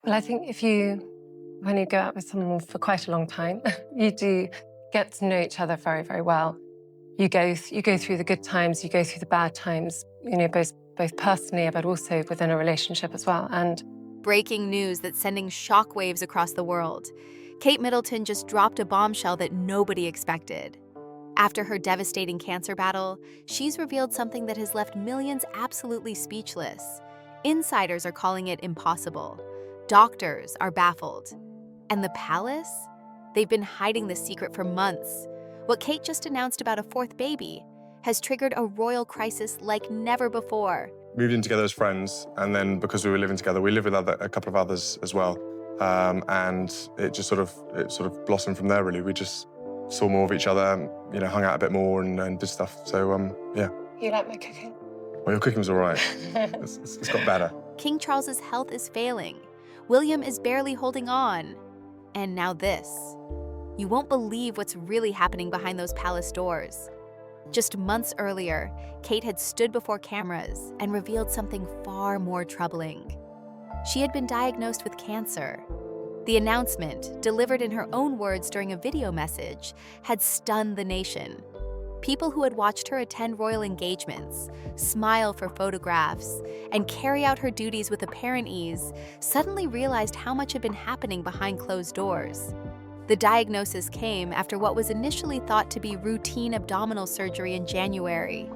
Well, I think when you go out with someone for quite a long time, you do get to know each other very, very well. You go through the good times, you go through the bad times, both personally, but also within a relationship as well. And Breaking news that's sending shockwaves across the world. Kate Middleton just dropped a bombshell that nobody expected. After her devastating cancer battle, she's revealed something that has left millions absolutely speechless. Insiders are calling it impossible. Doctors are baffled. And the palace? They've been hiding this secret for months. What Kate just announced about a fourth baby has triggered a royal crisis like never before. Moved in together as friends, and then because we were living together, we lived with a couple of others as well, and it sort of blossomed from there. Really, we just saw more of each other, hung out a bit more and did stuff. So yeah. you like my cooking? Well, your cooking was all right. It's got better. King Charles's health is failing. William is barely holding on. And now this. You won't believe what's really happening behind those palace doors. Just months earlier, Kate had stood before cameras and revealed something far more troubling. She had been diagnosed with cancer. The announcement, delivered in her own words during a video message, had stunned the nation. People who had watched her attend royal engagements, smile for photographs, and carry out her duties with apparent ease suddenly realized how much had been happening behind closed doors. The diagnosis came after what was initially thought to be routine abdominal surgery in January.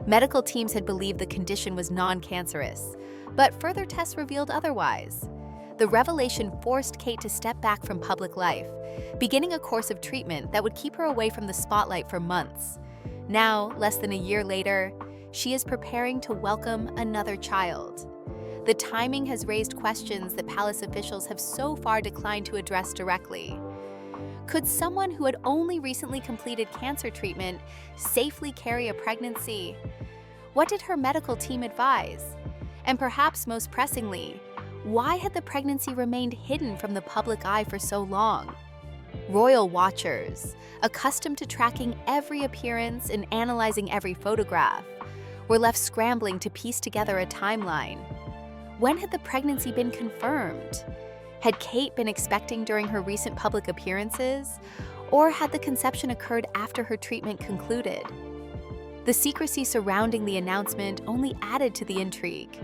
Medical teams had believed the condition was non-cancerous, but further tests revealed otherwise. The revelation forced Kate to step back from public life, beginning a course of treatment that would keep her away from the spotlight for months. Now, less than a year later, she is preparing to welcome another child. The timing has raised questions that palace officials have so far declined to address directly. Could someone who had only recently completed cancer treatment safely carry a pregnancy? What did her medical team advise? And perhaps most pressingly, why had the pregnancy remained hidden from the public eye for so long? Royal watchers, accustomed to tracking every appearance and analyzing every photograph, were left scrambling to piece together a timeline. When had the pregnancy been confirmed? Had Kate been expecting during her recent public appearances, or had the conception occurred after her treatment concluded? The secrecy surrounding the announcement only added to the intrigue.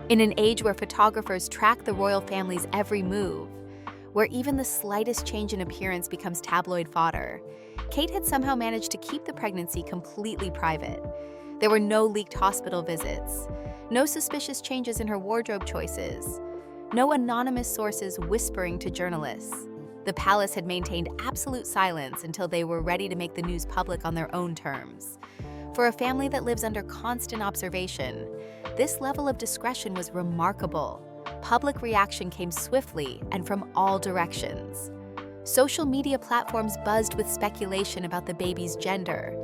In an age where photographers track the royal family's every move, where even the slightest change in appearance becomes tabloid fodder, Kate had somehow managed to keep the pregnancy completely private. There were no leaked hospital visits, no suspicious changes in her wardrobe choices, no anonymous sources whispering to journalists. The palace had maintained absolute silence until they were ready to make the news public on their own terms. For a family that lives under constant observation, this level of discretion was remarkable. Public reaction came swiftly and from all directions. Social media platforms buzzed with speculation about the baby's gender,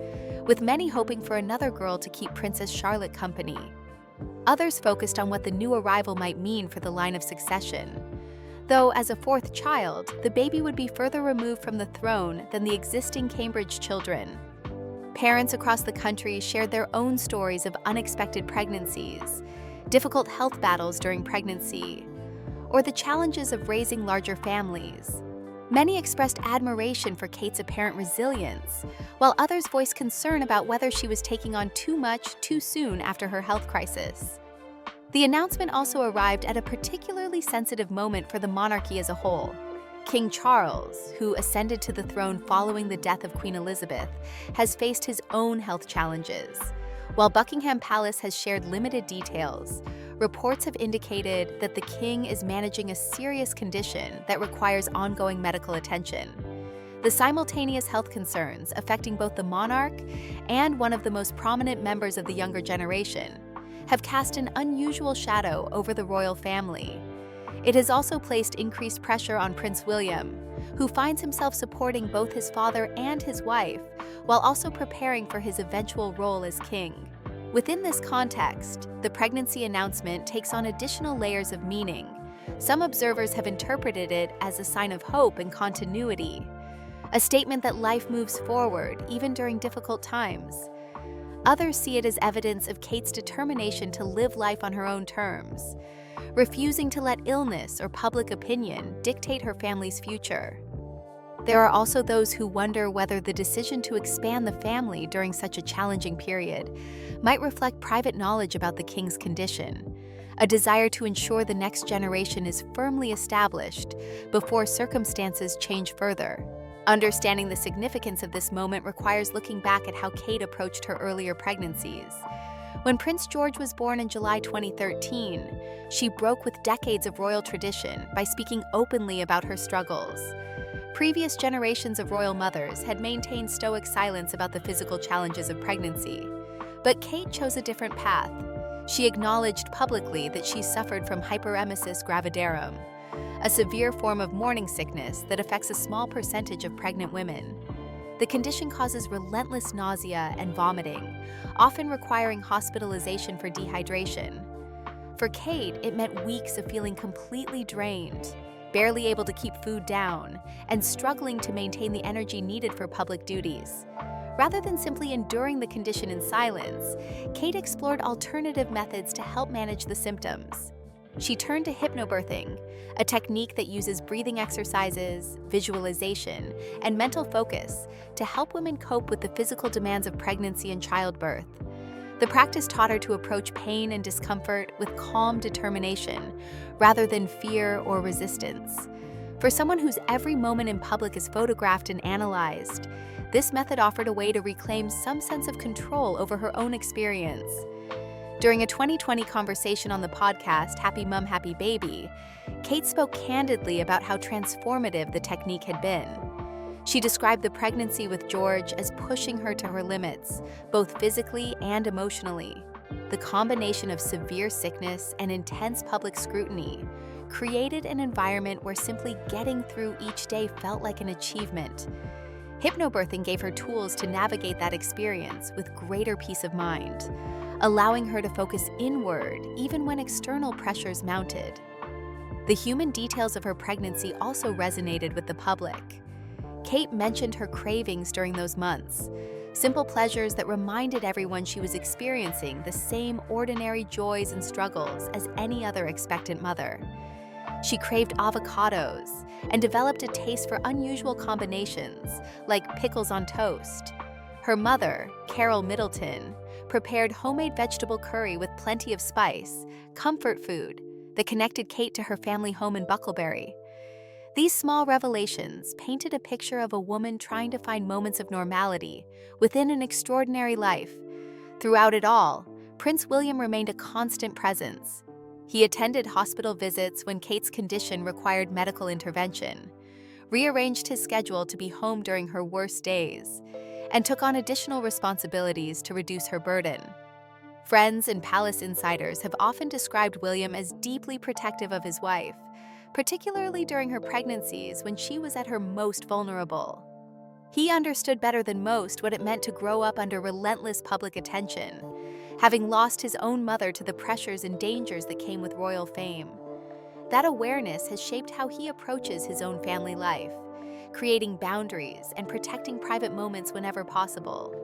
with many hoping for another girl to keep Princess Charlotte company. Others focused on what the new arrival might mean for the line of succession. Though, as a fourth child, the baby would be further removed from the throne than the existing Cambridge children. Parents across the country shared their own stories of unexpected pregnancies, difficult health battles during pregnancy, or the challenges of raising larger families. Many expressed admiration for Kate's apparent resilience, while others voiced concern about whether she was taking on too much too soon after her health crisis. The announcement also arrived at a particularly sensitive moment for the monarchy as a whole. King Charles, who ascended to the throne following the death of Queen Elizabeth, has faced his own health challenges. While Buckingham Palace has shared limited details, reports have indicated that the king is managing a serious condition that requires ongoing medical attention. The simultaneous health concerns affecting both the monarch and one of the most prominent members of the younger generation have cast an unusual shadow over the royal family. It has also placed increased pressure on Prince William, who finds himself supporting both his father and his wife, while also preparing for his eventual role as king. Within this context, the pregnancy announcement takes on additional layers of meaning. Some observers have interpreted it as a sign of hope and continuity, a statement that life moves forward even during difficult times. Others see it as evidence of Kate's determination to live life on her own terms, refusing to let illness or public opinion dictate her family's future. There are also those who wonder whether the decision to expand the family during such a challenging period might reflect private knowledge about the king's condition, a desire to ensure the next generation is firmly established before circumstances change further. Understanding the significance of this moment requires looking back at how Kate approached her earlier pregnancies. When Prince George was born in July 2013, she broke with decades of royal tradition by speaking openly about her struggles. Previous generations of royal mothers had maintained stoic silence about the physical challenges of pregnancy, but Kate chose a different path. She acknowledged publicly that she suffered from hyperemesis gravidarum, a severe form of morning sickness that affects a small percentage of pregnant women. The condition causes relentless nausea and vomiting, often requiring hospitalization for dehydration. For Kate, it meant weeks of feeling completely drained, barely able to keep food down, and struggling to maintain the energy needed for public duties. Rather than simply enduring the condition in silence, Kate explored alternative methods to help manage the symptoms. She turned to hypnobirthing, a technique that uses breathing exercises, visualization, and mental focus to help women cope with the physical demands of pregnancy and childbirth. The practice taught her to approach pain and discomfort with calm determination, rather than fear or resistance. For someone whose every moment in public is photographed and analyzed, this method offered a way to reclaim some sense of control over her own experience. During a 2020 conversation on the podcast Happy Mum, Happy Baby, Kate spoke candidly about how transformative the technique had been. She described the pregnancy with George as pushing her to her limits, both physically and emotionally. The combination of severe sickness and intense public scrutiny created an environment where simply getting through each day felt like an achievement. Hypnobirthing gave her tools to navigate that experience with greater peace of mind, allowing her to focus inward even when external pressures mounted. The human details of her pregnancy also resonated with the public. Kate mentioned her cravings during those months, simple pleasures that reminded everyone she was experiencing the same ordinary joys and struggles as any other expectant mother. She craved avocados and developed a taste for unusual combinations, like pickles on toast. Her mother, Carol Middleton, prepared homemade vegetable curry with plenty of spice, comfort food that connected Kate to her family home in Bucklebury. These small revelations painted a picture of a woman trying to find moments of normality within an extraordinary life. Throughout it all, Prince William remained a constant presence. He attended hospital visits when Kate's condition required medical intervention, rearranged his schedule to be home during her worst days, and took on additional responsibilities to reduce her burden. Friends and palace insiders have often described William as deeply protective of his wife, particularly during her pregnancies when she was at her most vulnerable. He understood better than most what it meant to grow up under relentless public attention, having lost his own mother to the pressures and dangers that came with royal fame. That awareness has shaped how he approaches his own family life, creating boundaries and protecting private moments whenever possible.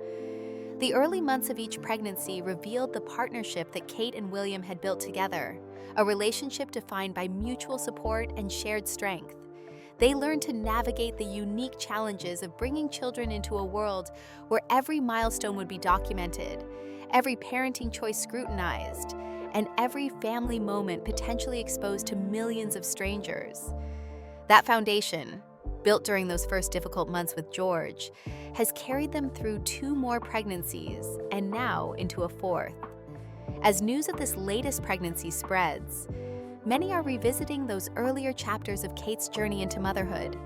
The early months of each pregnancy revealed the partnership that Kate and William had built together, a relationship defined by mutual support and shared strength. They learned to navigate the unique challenges of bringing children into a world where every milestone would be documented, every parenting choice scrutinized, and every family moment potentially exposed to millions of strangers. That foundation, built during those first difficult months with George, has carried them through 2 more pregnancies and now into a 4th. As news of this latest pregnancy spreads, many are revisiting those earlier chapters of Kate's journey into motherhood.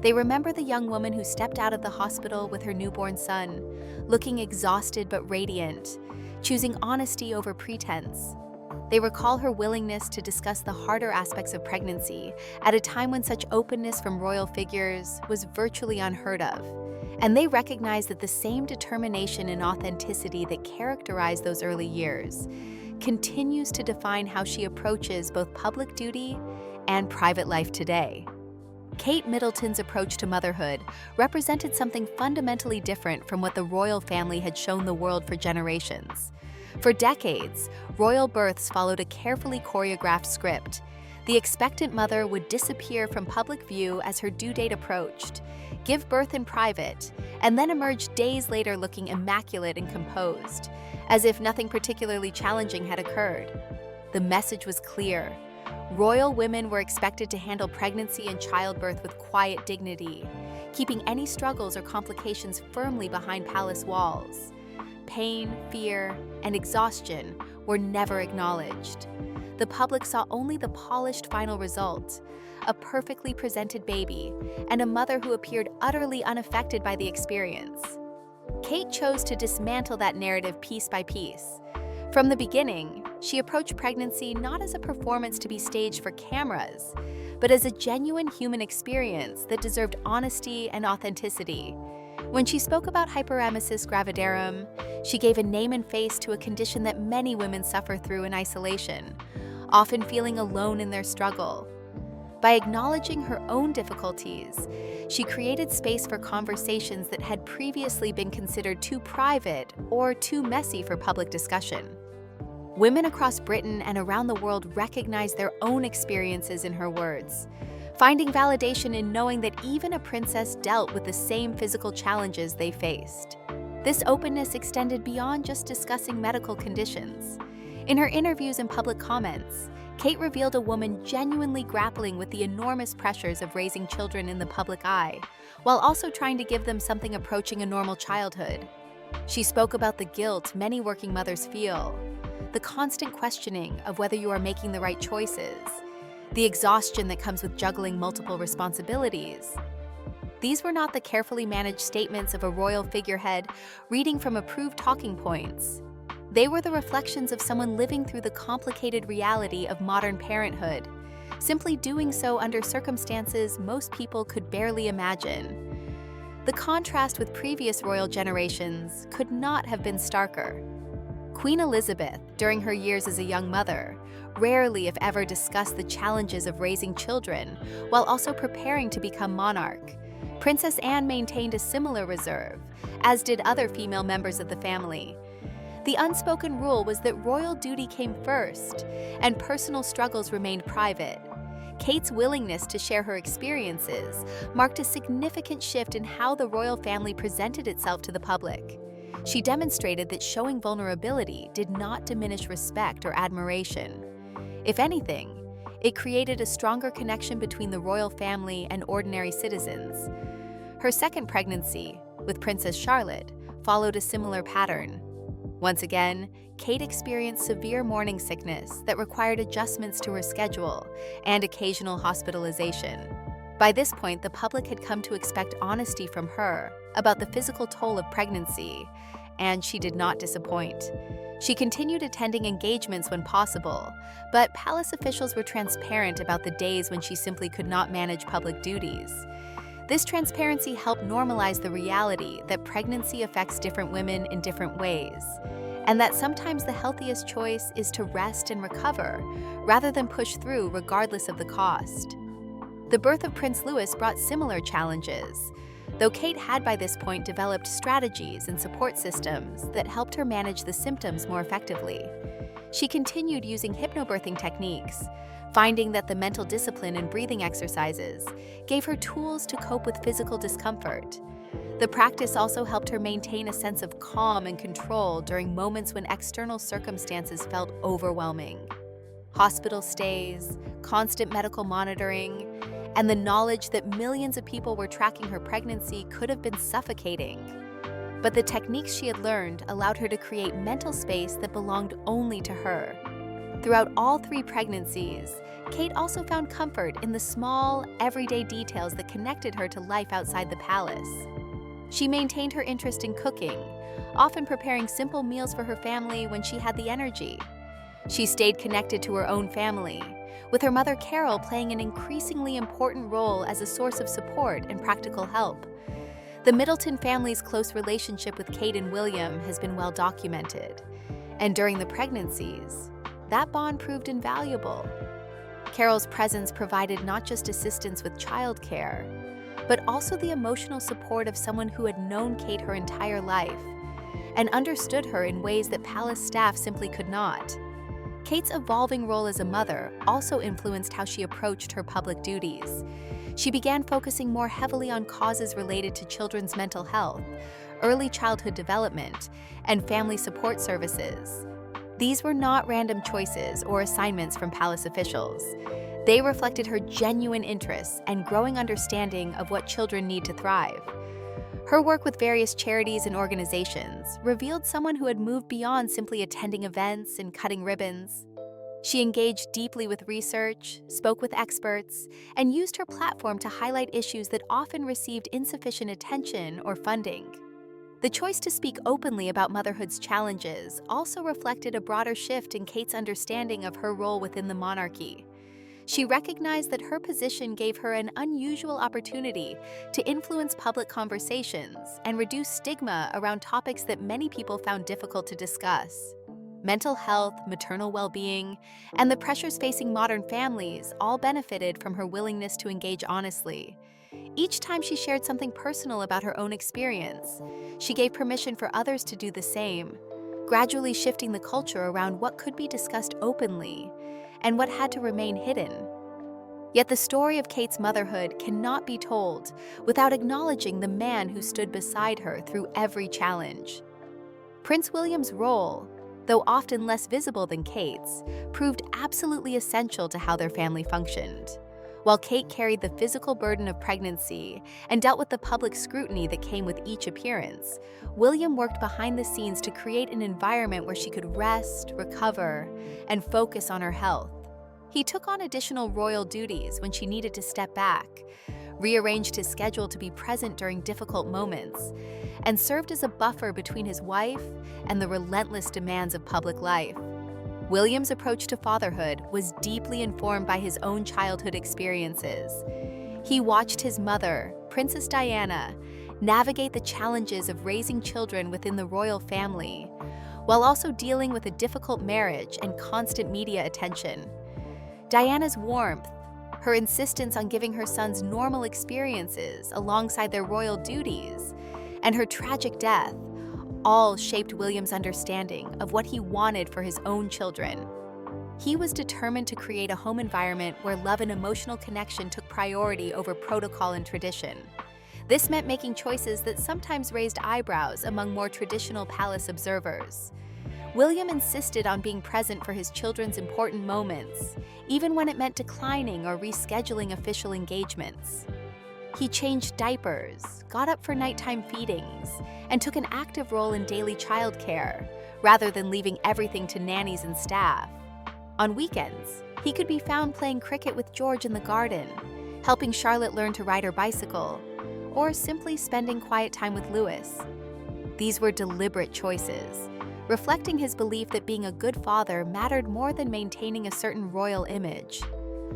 They remember the young woman who stepped out of the hospital with her newborn son, looking exhausted but radiant, choosing honesty over pretense. They recall her willingness to discuss the harder aspects of pregnancy at a time when such openness from royal figures was virtually unheard of. And they recognize that the same determination and authenticity that characterized those early years continues to define how she approaches both public duty and private life today. Kate Middleton's approach to motherhood represented something fundamentally different from what the royal family had shown the world for generations. For decades, royal births followed a carefully choreographed script. The expectant mother would disappear from public view as her due date approached, give birth in private, and then emerge days later looking immaculate and composed, as if nothing particularly challenging had occurred. The message was clear. Royal women were expected to handle pregnancy and childbirth with quiet dignity, keeping any struggles or complications firmly behind palace walls. Pain, fear, and exhaustion were never acknowledged. The public saw only the polished final result, a perfectly presented baby, and a mother who appeared utterly unaffected by the experience. Kate chose to dismantle that narrative piece by piece. From the beginning, she approached pregnancy not as a performance to be staged for cameras, but as a genuine human experience that deserved honesty and authenticity. When she spoke about hyperemesis gravidarum, she gave a name and face to a condition that many women suffer through in isolation, often feeling alone in their struggle. By acknowledging her own difficulties, she created space for conversations that had previously been considered too private or too messy for public discussion. Women across Britain and around the world recognized their own experiences in her words, finding validation in knowing that even a princess dealt with the same physical challenges they faced. This openness extended beyond just discussing medical conditions. In her interviews and public comments, Kate revealed a woman genuinely grappling with the enormous pressures of raising children in the public eye, while also trying to give them something approaching a normal childhood. She spoke about the guilt many working mothers feel, the constant questioning of whether you are making the right choices, the exhaustion that comes with juggling multiple responsibilities. These were not the carefully managed statements of a royal figurehead reading from approved talking points. They were the reflections of someone living through the complicated reality of modern parenthood, simply doing so under circumstances most people could barely imagine. The contrast with previous royal generations could not have been starker. Queen Elizabeth, during her years as a young mother, rarely if ever discussed the challenges of raising children while also preparing to become monarch. Princess Anne maintained a similar reserve, as did other female members of the family. The unspoken rule was that royal duty came first, and personal struggles remained private. Kate's willingness to share her experiences marked a significant shift in how the royal family presented itself to the public. She demonstrated that showing vulnerability did not diminish respect or admiration. If anything, it created a stronger connection between the royal family and ordinary citizens. Her second pregnancy, with Princess Charlotte, followed a similar pattern. Once again, Kate experienced severe morning sickness that required adjustments to her schedule and occasional hospitalization. By this point, the public had come to expect honesty from her about the physical toll of pregnancy, and she did not disappoint. She continued attending engagements when possible, but palace officials were transparent about the days when she simply could not manage public duties. This transparency helped normalize the reality that pregnancy affects different women in different ways, and that sometimes the healthiest choice is to rest and recover, rather than push through regardless of the cost. The birth of Prince Louis brought similar challenges, though Kate had by this point developed strategies and support systems that helped her manage the symptoms more effectively. She continued using hypnobirthing techniques, finding that the mental discipline and breathing exercises gave her tools to cope with physical discomfort. The practice also helped her maintain a sense of calm and control during moments when external circumstances felt overwhelming. Hospital stays, constant medical monitoring, and the knowledge that millions of people were tracking her pregnancy could have been suffocating. But the techniques she had learned allowed her to create mental space that belonged only to her. Throughout all 3 pregnancies, Kate also found comfort in the small, everyday details that connected her to life outside the palace. She maintained her interest in cooking, often preparing simple meals for her family when she had the energy. She stayed connected to her own family, with her mother Carol playing an increasingly important role as a source of support and practical help. The Middleton family's close relationship with Kate and William has been well documented, and during the pregnancies, that bond proved invaluable. Carol's presence provided not just assistance with childcare, but also the emotional support of someone who had known Kate her entire life, and understood her in ways that palace staff simply could not. Kate's evolving role as a mother also influenced how she approached her public duties. She began focusing more heavily on causes related to children's mental health, early childhood development, and family support services. These were not random choices or assignments from palace officials. They reflected her genuine interests and growing understanding of what children need to thrive. Her work with various charities and organizations revealed someone who had moved beyond simply attending events and cutting ribbons. She engaged deeply with research, spoke with experts, and used her platform to highlight issues that often received insufficient attention or funding. The choice to speak openly about motherhood's challenges also reflected a broader shift in Kate's understanding of her role within the monarchy. She recognized that her position gave her an unusual opportunity to influence public conversations and reduce stigma around topics that many people found difficult to discuss. Mental health, maternal well-being, and the pressures facing modern families all benefited from her willingness to engage honestly. Each time she shared something personal about her own experience, she gave permission for others to do the same, gradually shifting the culture around what could be discussed openly and what had to remain hidden. Yet the story of Kate's motherhood cannot be told without acknowledging the man who stood beside her through every challenge. Prince William's role, though often less visible than Kate's, proved absolutely essential to how their family functioned. While Kate carried the physical burden of pregnancy and dealt with the public scrutiny that came with each appearance, William worked behind the scenes to create an environment where she could rest, recover, and focus on her health. He took on additional royal duties when she needed to step back, rearranged his schedule to be present during difficult moments, and served as a buffer between his wife and the relentless demands of public life. William's approach to fatherhood was deeply informed by his own childhood experiences. He watched his mother, Princess Diana, navigate the challenges of raising children within the royal family, while also dealing with a difficult marriage and constant media attention. Diana's warmth, her insistence on giving her sons normal experiences alongside their royal duties, and her tragic death all shaped William's understanding of what he wanted for his own children. He was determined to create a home environment where love and emotional connection took priority over protocol and tradition. This meant making choices that sometimes raised eyebrows among more traditional palace observers. William insisted on being present for his children's important moments, even when it meant declining or rescheduling official engagements. He changed diapers, got up for nighttime feedings, and took an active role in daily childcare, rather than leaving everything to nannies and staff. On weekends, he could be found playing cricket with George in the garden, helping Charlotte learn to ride her bicycle, or simply spending quiet time with Louis. These were deliberate choices, reflecting his belief that being a good father mattered more than maintaining a certain royal image.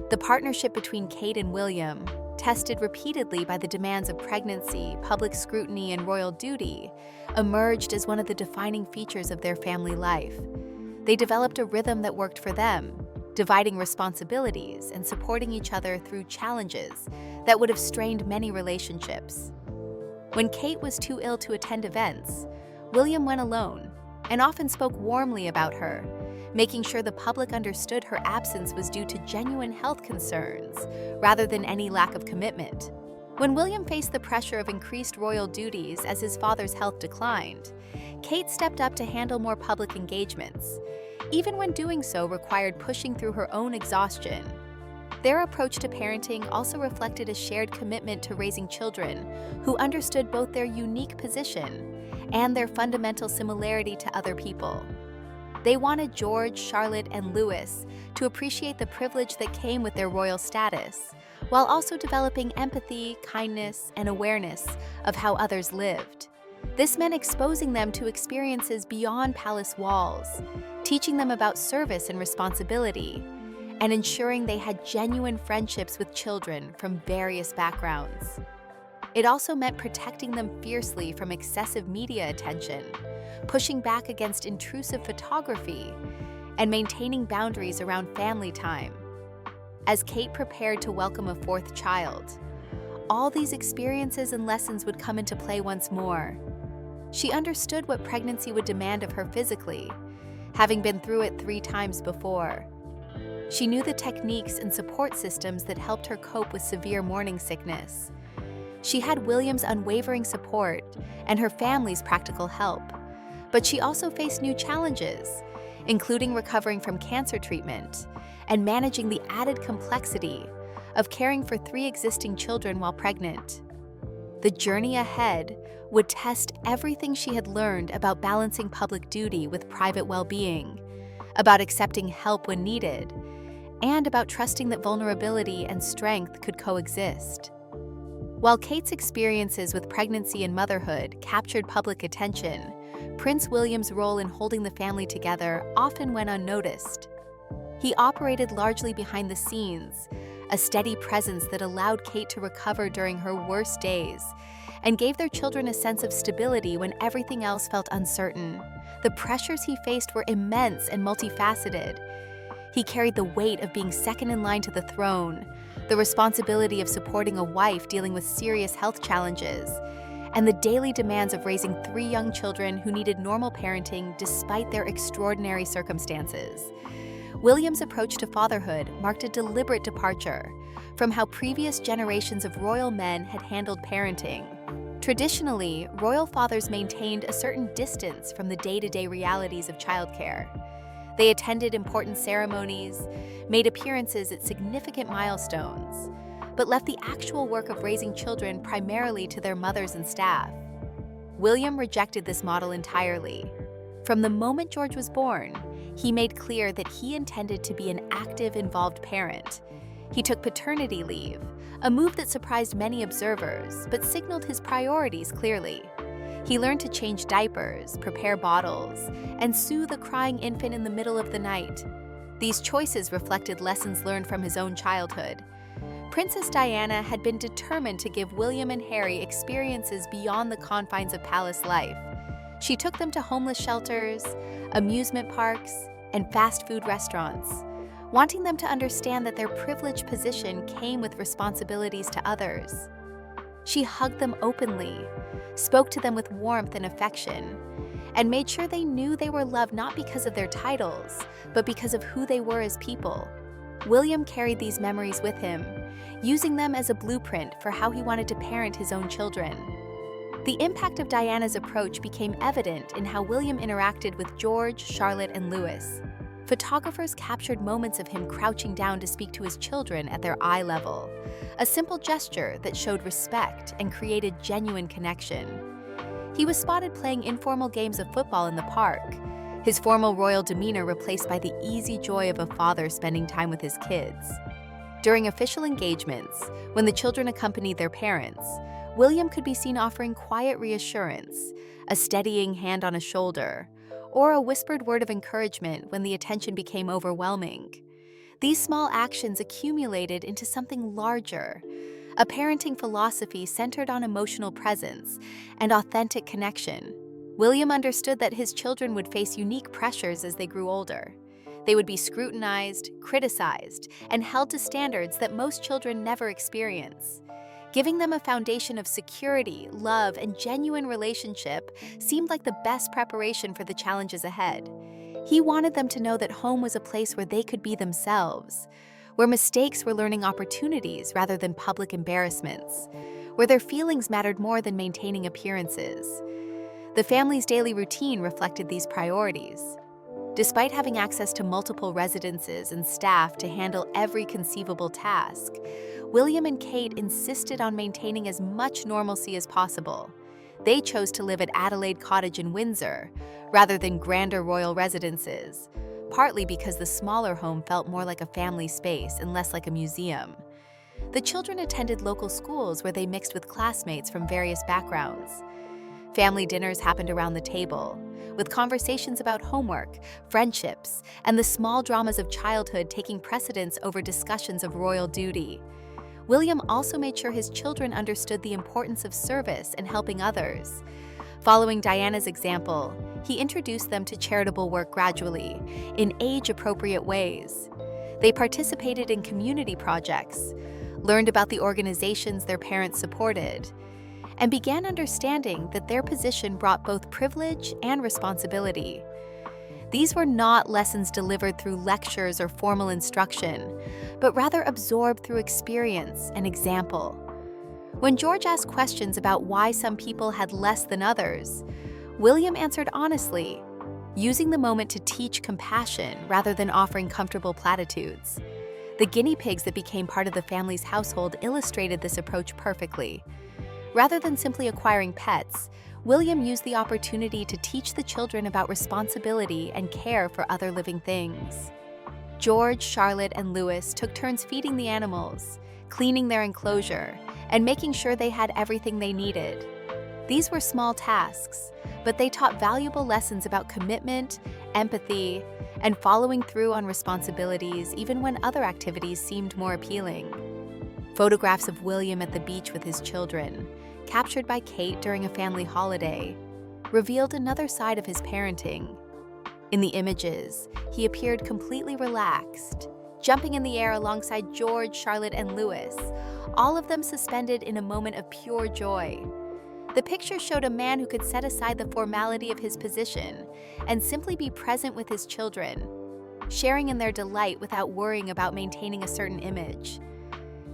The partnership between Kate and William, tested repeatedly by the demands of pregnancy, public scrutiny, and royal duty, emerged as one of the defining features of their family life. They developed a rhythm that worked for them, dividing responsibilities and supporting each other through challenges that would have strained many relationships. When Kate was too ill to attend events, William went alone and often spoke warmly about her, making sure the public understood her absence was due to genuine health concerns rather than any lack of commitment. When William faced the pressure of increased royal duties as his father's health declined, Kate stepped up to handle more public engagements, even when doing so required pushing through her own exhaustion. Their approach to parenting also reflected a shared commitment to raising children who understood both their unique position and their fundamental similarity to other people. They wanted George, Charlotte, and Louis to appreciate the privilege that came with their royal status, while also developing empathy, kindness, and awareness of how others lived. This meant exposing them to experiences beyond palace walls, teaching them about service and responsibility, and ensuring they had genuine friendships with children from various backgrounds. It also meant protecting them fiercely from excessive media attention, pushing back against intrusive photography, and maintaining boundaries around family time. As Kate prepared to welcome a fourth child, all these experiences and lessons would come into play once more. She understood what pregnancy would demand of her physically, having been through it 3 times before. She knew the techniques and support systems that helped her cope with severe morning sickness. She had William's unwavering support and her family's practical help, but she also faced new challenges, including recovering from cancer treatment and managing the added complexity of caring for 3 existing children while pregnant. The journey ahead would test everything she had learned about balancing public duty with private well-being, about accepting help when needed, and about trusting that vulnerability and strength could coexist. While Kate's experiences with pregnancy and motherhood captured public attention, Prince William's role in holding the family together often went unnoticed. He operated largely behind the scenes, a steady presence that allowed Kate to recover during her worst days and gave their children a sense of stability when everything else felt uncertain. The pressures he faced were immense and multifaceted. He carried the weight of being second in line to the throne, the responsibility of supporting a wife dealing with serious health challenges, and the daily demands of raising 3 young children who needed normal parenting despite their extraordinary circumstances. William's approach to fatherhood marked a deliberate departure from how previous generations of royal men had handled parenting. Traditionally, royal fathers maintained a certain distance from the day-to-day realities of childcare. They attended important ceremonies, made appearances at significant milestones, but left the actual work of raising children primarily to their mothers and staff. William rejected this model entirely. From the moment George was born, he made clear that he intended to be an active, involved parent. He took paternity leave, a move that surprised many observers, but signaled his priorities clearly. He learned to change diapers, prepare bottles, and soothe a crying infant in the middle of the night. These choices reflected lessons learned from his own childhood. Princess Diana had been determined to give William and Harry experiences beyond the confines of palace life. She took them to homeless shelters, amusement parks, and fast food restaurants, wanting them to understand that their privileged position came with responsibilities to others. She hugged them openly, spoke to them with warmth and affection, and made sure they knew they were loved not because of their titles, but because of who they were as people. William carried these memories with him, using them as a blueprint for how he wanted to parent his own children. The impact of Diana's approach became evident in how William interacted with George, Charlotte, and Louis. Photographers captured moments of him crouching down to speak to his children at their eye level, a simple gesture that showed respect and created genuine connection. He was spotted playing informal games of football in the park, his formal royal demeanor replaced by the easy joy of a father spending time with his kids. During official engagements, when the children accompanied their parents, William could be seen offering quiet reassurance, a steadying hand on a shoulder, or a whispered word of encouragement when the attention became overwhelming. These small actions accumulated into something larger, a parenting philosophy centered on emotional presence and authentic connection. William understood that his children would face unique pressures as they grew older. They would be scrutinized, criticized, and held to standards that most children never experience. Giving them a foundation of security, love, and genuine relationship seemed like the best preparation for the challenges ahead. He wanted them to know that home was a place where they could be themselves, where mistakes were learning opportunities rather than public embarrassments, where their feelings mattered more than maintaining appearances. The family's daily routine reflected these priorities. Despite having access to multiple residences and staff to handle every conceivable task, William and Kate insisted on maintaining as much normalcy as possible. They chose to live at Adelaide Cottage in Windsor, rather than grander royal residences, partly because the smaller home felt more like a family space and less like a museum. The children attended local schools where they mixed with classmates from various backgrounds. Family dinners happened around the table, with conversations about homework, friendships, and the small dramas of childhood taking precedence over discussions of royal duty. William also made sure his children understood the importance of service and helping others. Following Diana's example, he introduced them to charitable work gradually, in age-appropriate ways. They participated in community projects, learned about the organizations their parents supported, and began understanding that their position brought both privilege and responsibility. These were not lessons delivered through lectures or formal instruction, but rather absorbed through experience and example. When George asked questions about why some people had less than others, William answered honestly, using the moment to teach compassion rather than offering comfortable platitudes. The guinea pigs that became part of the family's household illustrated this approach perfectly. Rather than simply acquiring pets, William used the opportunity to teach the children about responsibility and care for other living things. George, Charlotte, and Louis took turns feeding the animals, cleaning their enclosure, and making sure they had everything they needed. These were small tasks, but they taught valuable lessons about commitment, empathy, and following through on responsibilities even when other activities seemed more appealing. Photographs of William at the beach with his children, captured by Kate during a family holiday, revealed another side of his parenting. In the images, he appeared completely relaxed, jumping in the air alongside George, Charlotte, and Louis, all of them suspended in a moment of pure joy. The picture showed a man who could set aside the formality of his position and simply be present with his children, sharing in their delight without worrying about maintaining a certain image.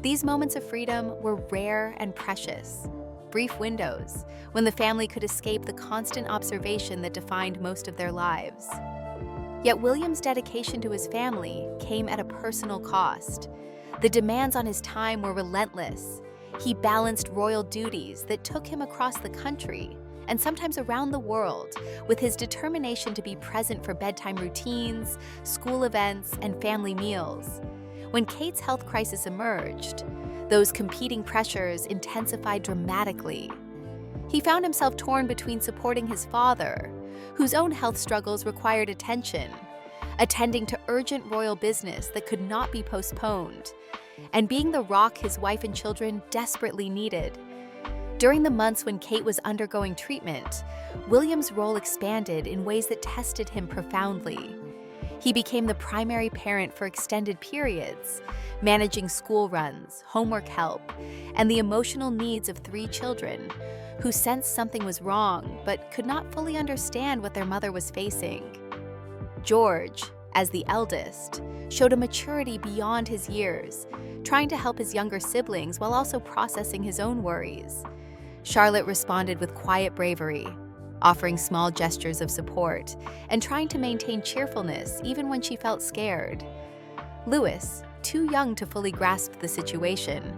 These moments of freedom were rare and precious, brief windows when the family could escape the constant observation that defined most of their lives. Yet William's dedication to his family came at a personal cost. The demands on his time were relentless. He balanced royal duties that took him across the country and sometimes around the world with his determination to be present for bedtime routines, school events, and family meals. When Kate's health crisis emerged, those competing pressures intensified dramatically. He found himself torn between supporting his father, whose own health struggles required attention, attending to urgent royal business that could not be postponed, and being the rock his wife and children desperately needed. During the months when Kate was undergoing treatment, William's role expanded in ways that tested him profoundly. He became the primary parent for extended periods, managing school runs, homework help, and the emotional needs of 3 children who sensed something was wrong but could not fully understand what their mother was facing. George, as the eldest, showed a maturity beyond his years, trying to help his younger siblings while also processing his own worries. Charlotte responded with quiet bravery, offering small gestures of support and trying to maintain cheerfulness even when she felt scared. Louis, too young to fully grasp the situation,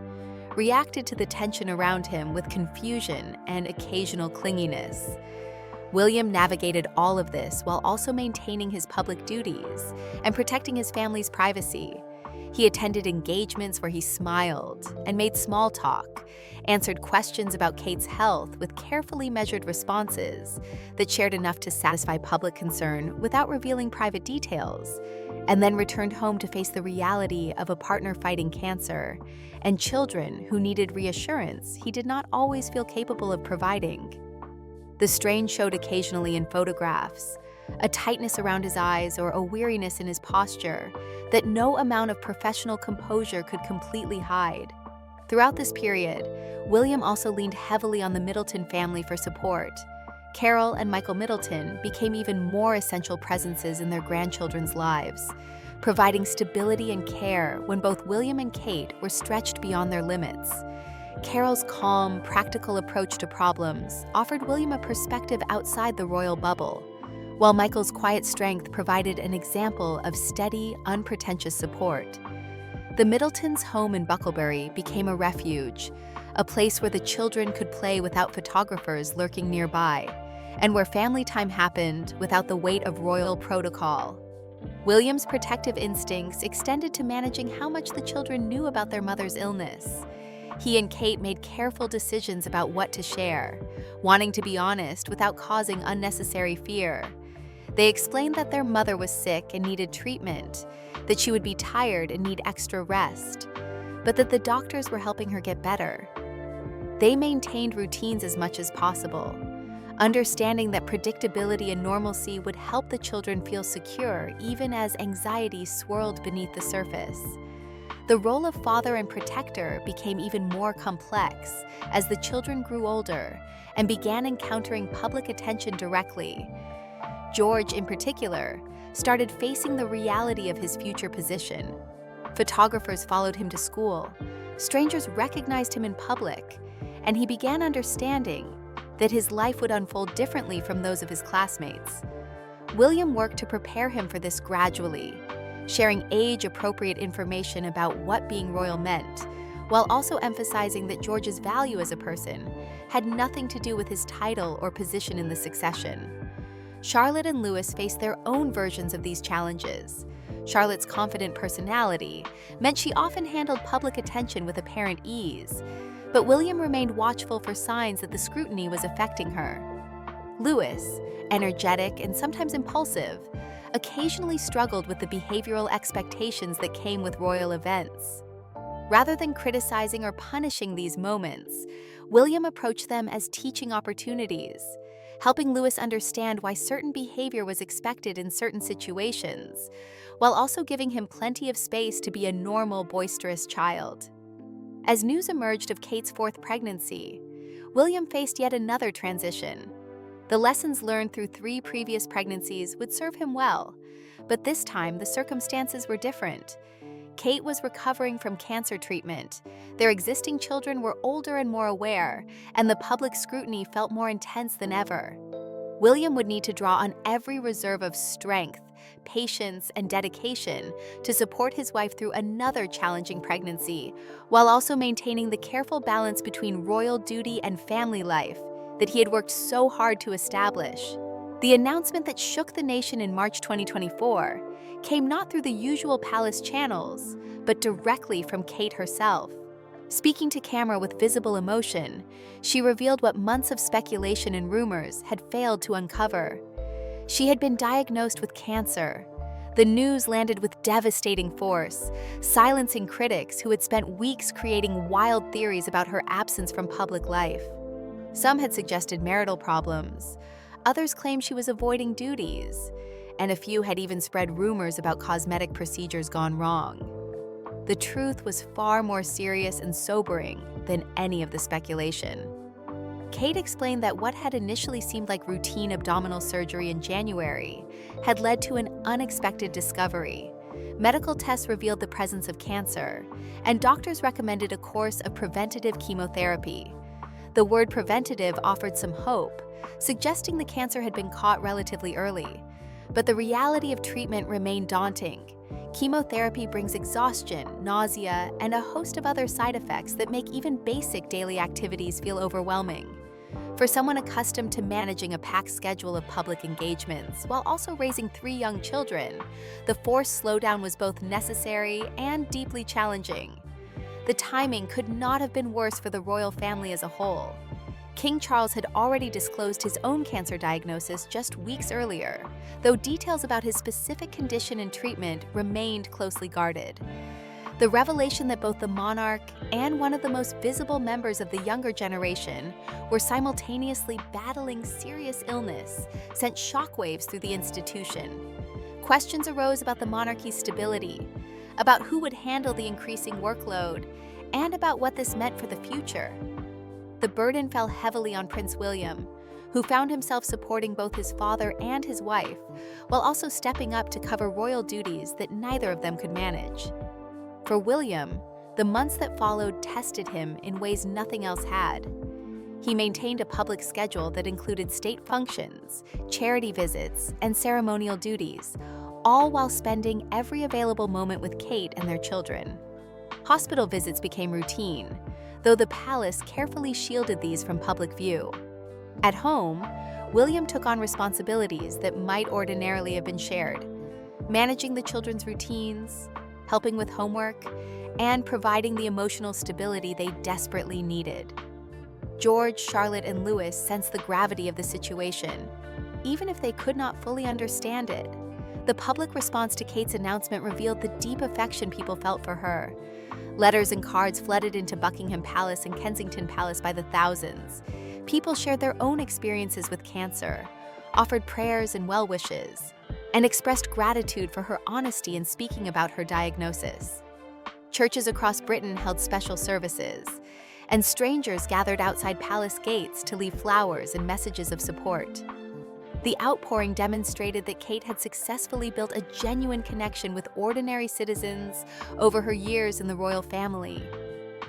reacted to the tension around him with confusion and occasional clinginess. William navigated all of this while also maintaining his public duties and protecting his family's privacy. He attended engagements where he smiled and made small talk, answered questions about Kate's health with carefully measured responses that shared enough to satisfy public concern without revealing private details, and then returned home to face the reality of a partner fighting cancer and children who needed reassurance he did not always feel capable of providing. The strain showed occasionally in photographs, a tightness around his eyes or a weariness in his posture that no amount of professional composure could completely hide. Throughout this period, William also leaned heavily on the Middleton family for support. Carol and Michael Middleton became even more essential presences in their grandchildren's lives, providing stability and care when both William and Kate were stretched beyond their limits. Carol's calm, practical approach to problems offered William a perspective outside the royal bubble, while Michael's quiet strength provided an example of steady, unpretentious support. The Middletons' home in Bucklebury became a refuge, a place where the children could play without photographers lurking nearby, and where family time happened without the weight of royal protocol. William's protective instincts extended to managing how much the children knew about their mother's illness. He and Kate made careful decisions about what to share, wanting to be honest without causing unnecessary fear. They explained that their mother was sick and needed treatment, that she would be tired and need extra rest, but that the doctors were helping her get better. They maintained routines as much as possible, understanding that predictability and normalcy would help the children feel secure even as anxiety swirled beneath the surface. The role of father and protector became even more complex as the children grew older and began encountering public attention directly. George, in particular, started facing the reality of his future position. Photographers followed him to school, strangers recognized him in public, and he began understanding that his life would unfold differently from those of his classmates. William worked to prepare him for this gradually, sharing age-appropriate information about what being royal meant, while also emphasizing that George's value as a person had nothing to do with his title or position in the succession. Charlotte and Louis faced their own versions of these challenges. Charlotte's confident personality meant she often handled public attention with apparent ease, but William remained watchful for signs that the scrutiny was affecting her. Louis, energetic and sometimes impulsive, occasionally struggled with the behavioral expectations that came with royal events. Rather than criticizing or punishing these moments, William approached them as teaching opportunities, helping Louis understand why certain behavior was expected in certain situations, while also giving him plenty of space to be a normal, boisterous child. As news emerged of Kate's fourth pregnancy, William faced yet another transition. The lessons learned through 3 previous pregnancies would serve him well, but this time the circumstances were different. Kate was recovering from cancer treatment, their existing children were older and more aware, and the public scrutiny felt more intense than ever. William would need to draw on every reserve of strength, patience, and dedication to support his wife through another challenging pregnancy, while also maintaining the careful balance between royal duty and family life that he had worked so hard to establish. The announcement that shook the nation in March 2024 came not through the usual palace channels, but directly from Kate herself. Speaking to camera with visible emotion, she revealed what months of speculation and rumors had failed to uncover. She had been diagnosed with cancer. The news landed with devastating force, silencing critics who had spent weeks creating wild theories about her absence from public life. Some had suggested marital problems, others claimed she was avoiding duties, and a few had even spread rumors about cosmetic procedures gone wrong. The truth was far more serious and sobering than any of the speculation. Kate explained that what had initially seemed like routine abdominal surgery in January had led to an unexpected discovery. Medical tests revealed the presence of cancer, and doctors recommended a course of preventative chemotherapy. The word preventative offered some hope, suggesting the cancer had been caught relatively early. But the reality of treatment remained daunting. Chemotherapy brings exhaustion, nausea, and a host of other side effects that make even basic daily activities feel overwhelming. For someone accustomed to managing a packed schedule of public engagements while also raising 3 young children, the forced slowdown was both necessary and deeply challenging. The timing could not have been worse for the royal family as a whole. King Charles had already disclosed his own cancer diagnosis just weeks earlier, though details about his specific condition and treatment remained closely guarded. The revelation that both the monarch and one of the most visible members of the younger generation were simultaneously battling serious illness sent shockwaves through the institution. Questions arose about the monarchy's stability, about who would handle the increasing workload, and about what this meant for the future. The burden fell heavily on Prince William, who found himself supporting both his father and his wife, while also stepping up to cover royal duties that neither of them could manage. For William, the months that followed tested him in ways nothing else had. He maintained a public schedule that included state functions, charity visits, and ceremonial duties, all while spending every available moment with Kate and their children. Hospital visits became routine, though the palace carefully shielded these from public view. At home, William took on responsibilities that might ordinarily have been shared, managing the children's routines, helping with homework, and providing the emotional stability they desperately needed. George, Charlotte, and Louis sensed the gravity of the situation, even if they could not fully understand it. The public response to Kate's announcement revealed the deep affection people felt for her. Letters and cards flooded into Buckingham Palace and Kensington Palace by the thousands. People shared their own experiences with cancer, offered prayers and well wishes, and expressed gratitude for her honesty in speaking about her diagnosis. Churches across Britain held special services, and strangers gathered outside palace gates to leave flowers and messages of support. The outpouring demonstrated that Kate had successfully built a genuine connection with ordinary citizens over her years in the royal family.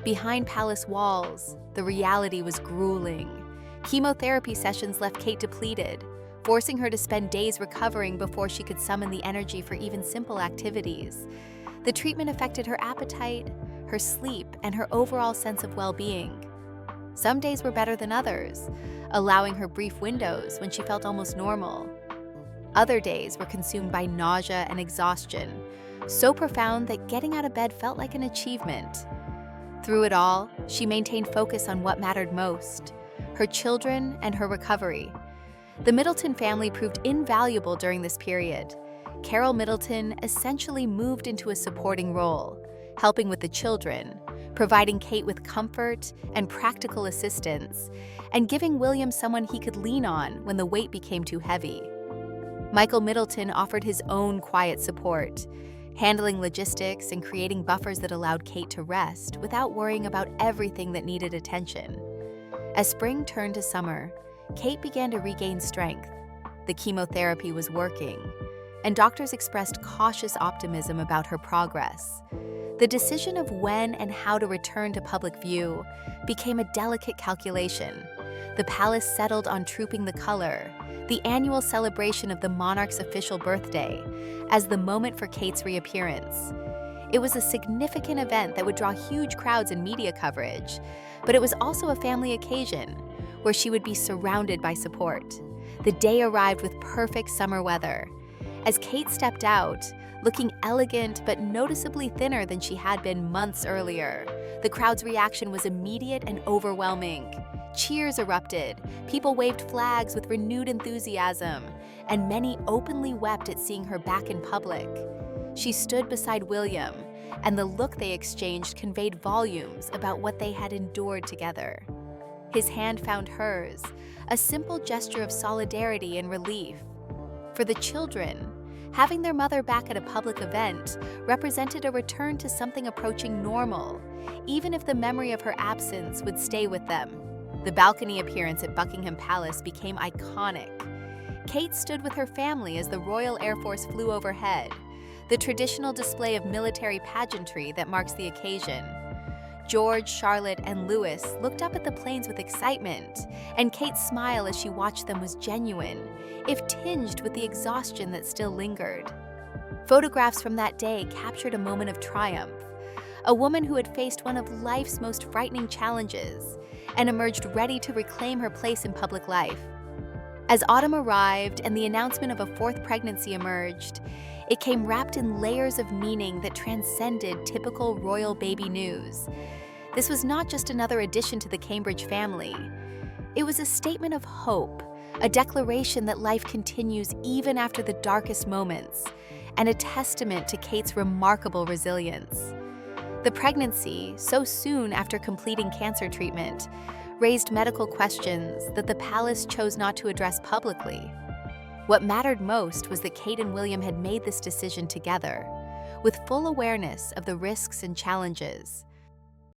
Behind palace walls, the reality was grueling. Chemotherapy sessions left Kate depleted, forcing her to spend days recovering before she could summon the energy for even simple activities. The treatment affected her appetite, her sleep, and her overall sense of well-being. Some days were better than others, allowing her brief windows when she felt almost normal. Other days were consumed by nausea and exhaustion, so profound that getting out of bed felt like an achievement. Through it all, she maintained focus on what mattered most: her children and her recovery. The Middleton family proved invaluable during this period. Carol Middleton essentially moved into a supporting role, helping with the children, providing Kate with comfort and practical assistance, and giving William someone he could lean on when the weight became too heavy. Michael Middleton offered his own quiet support, handling logistics and creating buffers that allowed Kate to rest without worrying about everything that needed attention. As spring turned to summer, Kate began to regain strength. The chemotherapy was working, and doctors expressed cautious optimism about her progress. The decision of when and how to return to public view became a delicate calculation. The palace settled on Trooping the Color, the annual celebration of the monarch's official birthday, as the moment for Kate's reappearance. It was a significant event that would draw huge crowds and media coverage, but it was also a family occasion where she would be surrounded by support. The day arrived with perfect summer weather. As Kate stepped out, looking elegant but noticeably thinner than she had been months earlier, the crowd's reaction was immediate and overwhelming. Cheers erupted, people waved flags with renewed enthusiasm, and many openly wept at seeing her back in public. She stood beside William, and the look they exchanged conveyed volumes about what they had endured together. His hand found hers, a simple gesture of solidarity and relief. For the children, having their mother back at a public event represented a return to something approaching normal, even if the memory of her absence would stay with them. The balcony appearance at Buckingham Palace became iconic. Kate stood with her family as the Royal Air Force flew overhead, the traditional display of military pageantry that marks the occasion. George, Charlotte, and Louis looked up at the planes with excitement, and Kate's smile as she watched them was genuine, if tinged with the exhaustion that still lingered. Photographs from that day captured a moment of triumph, a woman who had faced one of life's most frightening challenges and emerged ready to reclaim her place in public life. As autumn arrived and the announcement of a fourth pregnancy emerged, it came wrapped in layers of meaning that transcended typical royal baby news. This was not just another addition to the Cambridge family. It was a statement of hope, a declaration that life continues even after the darkest moments, and a testament to Kate's remarkable resilience. The pregnancy, so soon after completing cancer treatment, raised medical questions that the palace chose not to address publicly. What mattered most was that Kate and William had made this decision together, with full awareness of the risks and challenges.